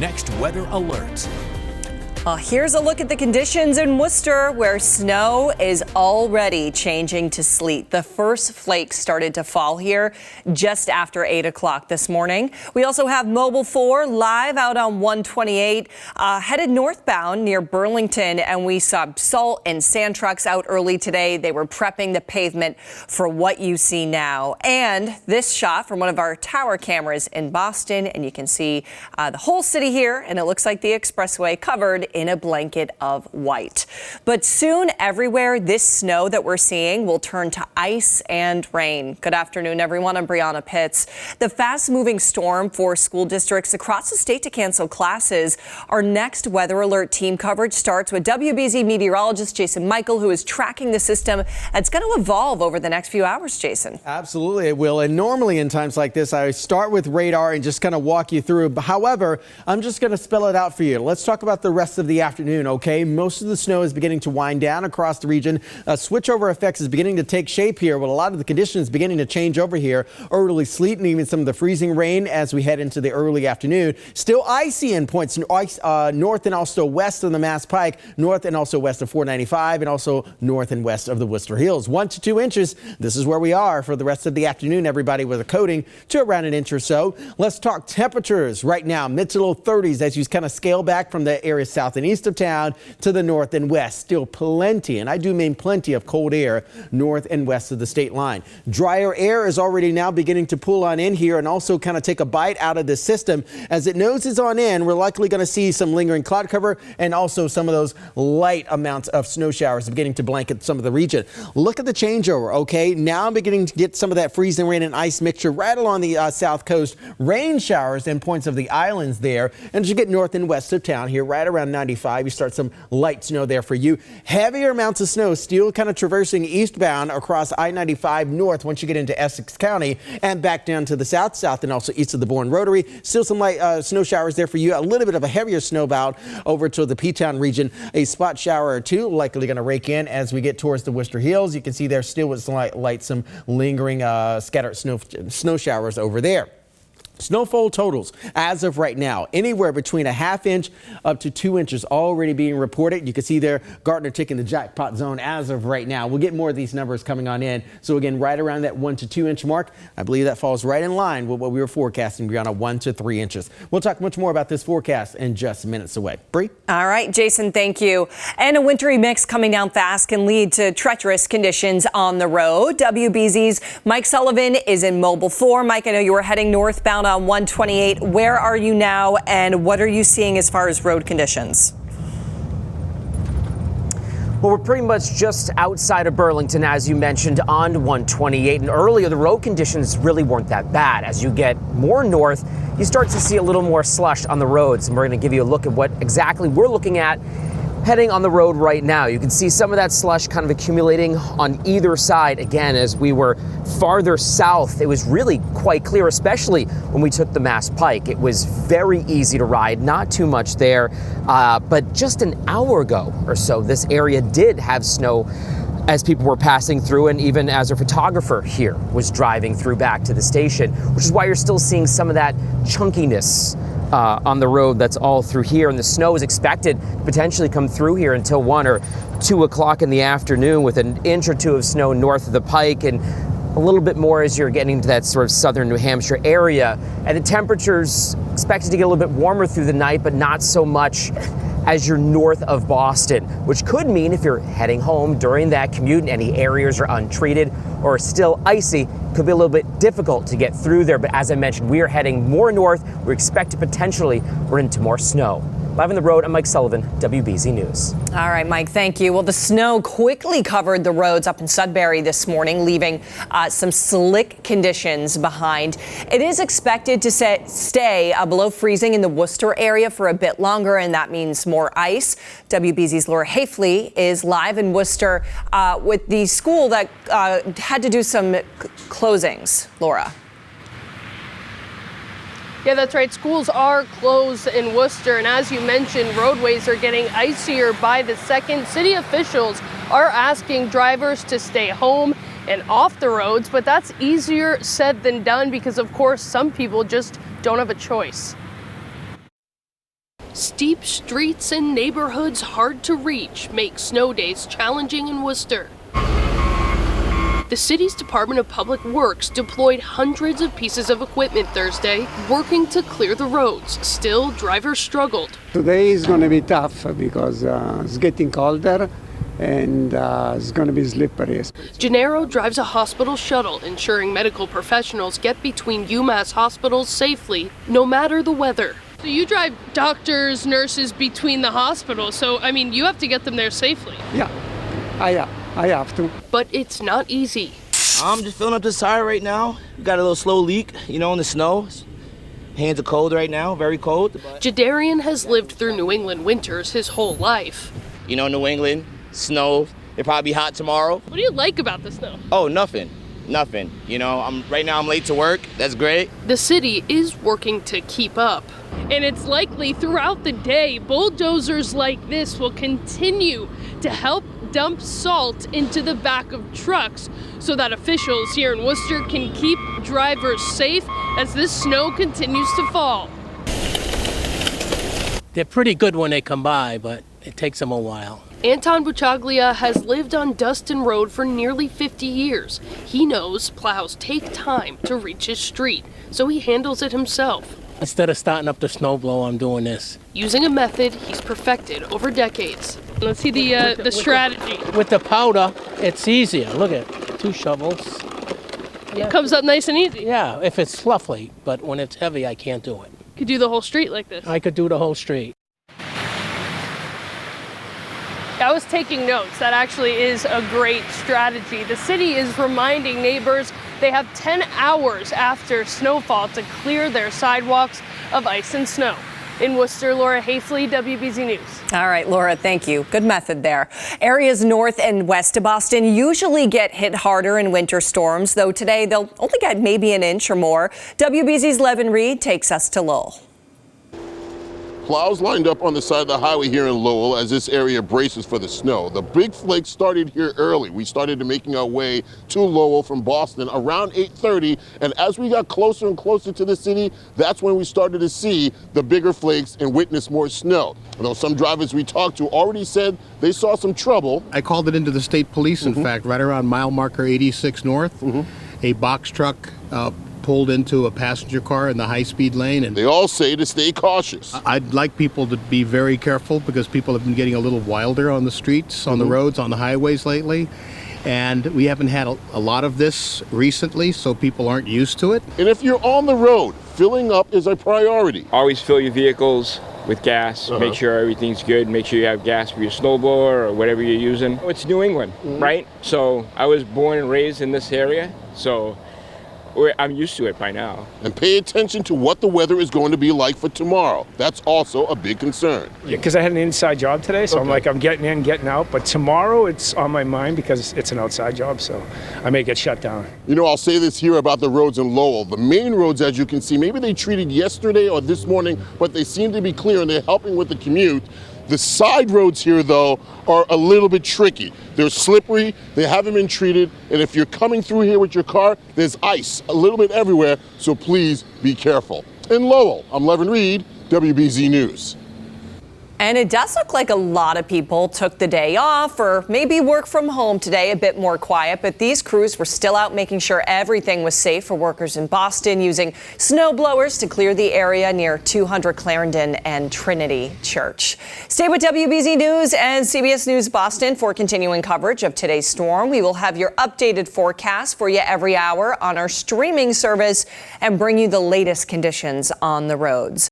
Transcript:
next weather alert. Here's a look at the conditions in Worcester, where snow is already changing to sleet. The first flakes started to fall here just after 8 o'clock this morning. We also have Mobile 4 live out on 128, headed northbound near Burlington, and we saw salt and sand trucks out early today. They were prepping the pavement for what you see now. And this shot from one of our tower cameras in Boston, and you can see the whole city here, and it looks like the expressway covered in a blanket of white. But soon everywhere, this snow that we're seeing will turn to ice and rain. Good afternoon, everyone. I'm Brianna Pitts. The fast-moving storm forced school districts across the state to cancel classes. Our next weather alert team coverage starts with WBZ meteorologist Jason Michael, who is tracking the system that's going to evolve over the next few hours. Jason. Absolutely, it will. And normally in times like this, I start with radar and just kind of walk you through. However, I'm just going to spell it out for you. Let's talk about the rest of the afternoon, okay? Most of the snow is beginning to wind down across the region. Switchover effects is beginning to take shape here, but a lot of the conditions beginning to change over here. Early sleet and even some of the freezing rain as we head into the early afternoon. Still icy in points north and also west of the Mass Pike, north and also west of 495, and also north and west of the Worcester Hills. 1 to 2 inches. This is where we are for the rest of the afternoon, everybody, with a coating to around an inch or so. Let's talk temperatures right now. Mid to low 30s as you kind of scale back from the area south and east of town to the north and west. Still plenty, and I do mean plenty, of cold air north and west of the state line. Drier air is already now beginning to pull on in here and also kind of take a bite out of the system. As it noses on in, we're likely going to see some lingering cloud cover and also some of those light amounts of snow showers beginning to blanket some of the region. Look at the changeover, okay? Now I'm beginning to get some of that freezing rain and ice mixture right along the south coast. Rain showers in points of the islands there. And as you get north and west of town here, right around 95, you start some light snow there for you. Heavier amounts of snow still kind of traversing eastbound across I-95 north once you get into Essex County and back down to the south and also east of the Bourne Rotary. Still some light snow showers there for you. A little bit of a heavier snow bout over to the P-Town region. A spot shower or two likely going to rake in as we get towards the Worcester Hills. You can see there still with some lingering scattered snow showers over there. Snowfall totals as of right now, anywhere between a ½ inch up to 2 inches already being reported. You can see there Gardner taking the jackpot zone as of right now. We'll get more of these numbers coming on in. So again, right around that 1 to 2 inch mark. I believe that falls right in line with what we were forecasting beyond 1 to 3 inches. We'll talk much more about this forecast in just minutes away. Bree? All right, Jason, thank you. And a wintry mix coming down fast can lead to treacherous conditions on the road. WBZ's Mike Sullivan is in Mobile 4. Mike, I know you were heading northbound on 128. Where are you now, and what are you seeing as far as road conditions? Well, we're pretty much just outside of Burlington, as you mentioned, on 128. And earlier, the road conditions really weren't that bad. As you get more north, you start to see a little more slush on the roads. And we're going to give you a look at what exactly we're looking at heading on the road right now. You can see some of that slush kind of accumulating on either side. Again, as we were farther south, it was really quite clear, especially when we took the Mass Pike. It was very easy to ride, not too much there. But just an hour ago or so, this area did have snow as people were passing through, and even as a photographer here was driving through back to the station, which is why you're still seeing some of that chunkiness on the road that's all through here. And the snow is expected to potentially come through here until 1 or 2 o'clock in the afternoon, with an inch or two of snow north of the Pike and a little bit more as you're getting to that sort of southern New Hampshire area. And the temperatures expected to get a little bit warmer through the night, but not so much as you're north of Boston, which could mean if you're heading home during that commute and any areas are untreated or still icy, could be a little bit difficult to get through there. But as I mentioned, we are heading more north. We expect to potentially run into more snow. Live on the road, I'm Mike Sullivan, WBZ News. All right, Mike, thank you. Well, the snow quickly covered the roads up in Sudbury this morning, leaving some slick conditions behind. It is expected to stay below freezing in the Worcester area for a bit longer, and that means more ice. WBZ's Laura Hafley is live in Worcester with the school that had to do some closings. Laura. Yeah, that's right. Schools are closed in Worcester, and as you mentioned, roadways are getting icier by the second. City officials are asking drivers to stay home and off the roads, but that's easier said than done because, of course, some people just don't have a choice. Steep streets and neighborhoods hard to reach make snow days challenging in Worcester. The city's Department of Public Works deployed hundreds of pieces of equipment Thursday, working to clear the roads. Still, drivers struggled. Today is going to be tough because it's getting colder and it's going to be slippery. Gennaro drives a hospital shuttle, ensuring medical professionals get between UMass hospitals safely, no matter the weather. So you drive doctors, nurses between the hospitals, so I mean, you have to get them there safely. Yeah, I have to. But it's not easy. I'm just filling up this tire right now. We got a little slow leak, in the snow. Hands are cold right now, very cold. Jadarian has lived through New England winters his whole life. New England, snow, it'll probably be hot tomorrow. What do you like about the snow? Oh, nothing. Right now I'm late to work. That's great. The city is working to keep up. And it's likely throughout the day, bulldozers like this will continue to help dump salt into the back of trucks so that officials here in Worcester can keep drivers safe as this snow continues to fall. They're pretty good when they come by, but it takes them a while. Anton Buchaglia has lived on Dustin Road for nearly 50 years. He knows plows take time to reach his street, so he handles it himself. Instead of starting up the snowblower, I'm doing this. Using a method he's perfected over decades. Let's see the strategy. With the powder, it's easier. Look at 2 shovels. It comes up nice and easy. Yeah, if it's fluffy, but when it's heavy, I can't do it. Could do the whole street like this. I could do the whole street. I was taking notes. That actually is a great strategy. The city is reminding neighbors they have 10 hours after snowfall to clear their sidewalks of ice and snow. In Worcester, Laura Hafley, WBZ News. All right, Laura, thank you. Good method there. Areas north and west of Boston usually get hit harder in winter storms, though today they'll only get maybe an inch or more. WBZ's Levin Reed takes us to Lowell. Plows lined up on the side of the highway here in Lowell as this area braces for the snow. The big flakes started here early. We started making our way to Lowell from Boston around 8:30, and as we got closer and closer to the city, that's when we started to see the bigger flakes and witness more snow. Although some drivers we talked to already said they saw some trouble. I called it into the state police, in fact, right around mile marker 86 north. A box truck pulled into a passenger car in the high-speed lane. And they all say to stay cautious. I'd like people to be very careful because people have been getting a little wilder on the streets, on the roads, on the highways lately. And we haven't had a lot of this recently, so people aren't used to it. And if you're on the road, filling up is a priority. Always fill your vehicles with gas. Make sure everything's good. Make sure you have gas for your snowblower or whatever you're using. It's New England, right? So I was born and raised in this area, so I'm used to it by now. And pay attention to what the weather is going to be like for tomorrow. That's also a big concern. Yeah, because I had an inside job today, so I'm like, I'm getting in, getting out. But tomorrow it's on my mind because it's an outside job, so I may get shut down. I'll say this here about the roads in Lowell. The main roads, as you can see, maybe they treated yesterday or this morning, but they seem to be clear and they're helping with the commute. The side roads here, though, are a little bit tricky. They're slippery, they haven't been treated, and if you're coming through here with your car, there's ice a little bit everywhere, so please be careful. In Lowell, I'm Levin Reed, WBZ News. And it does look like a lot of people took the day off or maybe work from home today, a bit more quiet. But these crews were still out making sure everything was safe for workers in Boston, using snow blowers to clear the area near 200 Clarendon and Trinity Church. Stay with WBZ News and CBS News Boston for continuing coverage of today's storm. We will have your updated forecast for you every hour on our streaming service and bring you the latest conditions on the roads.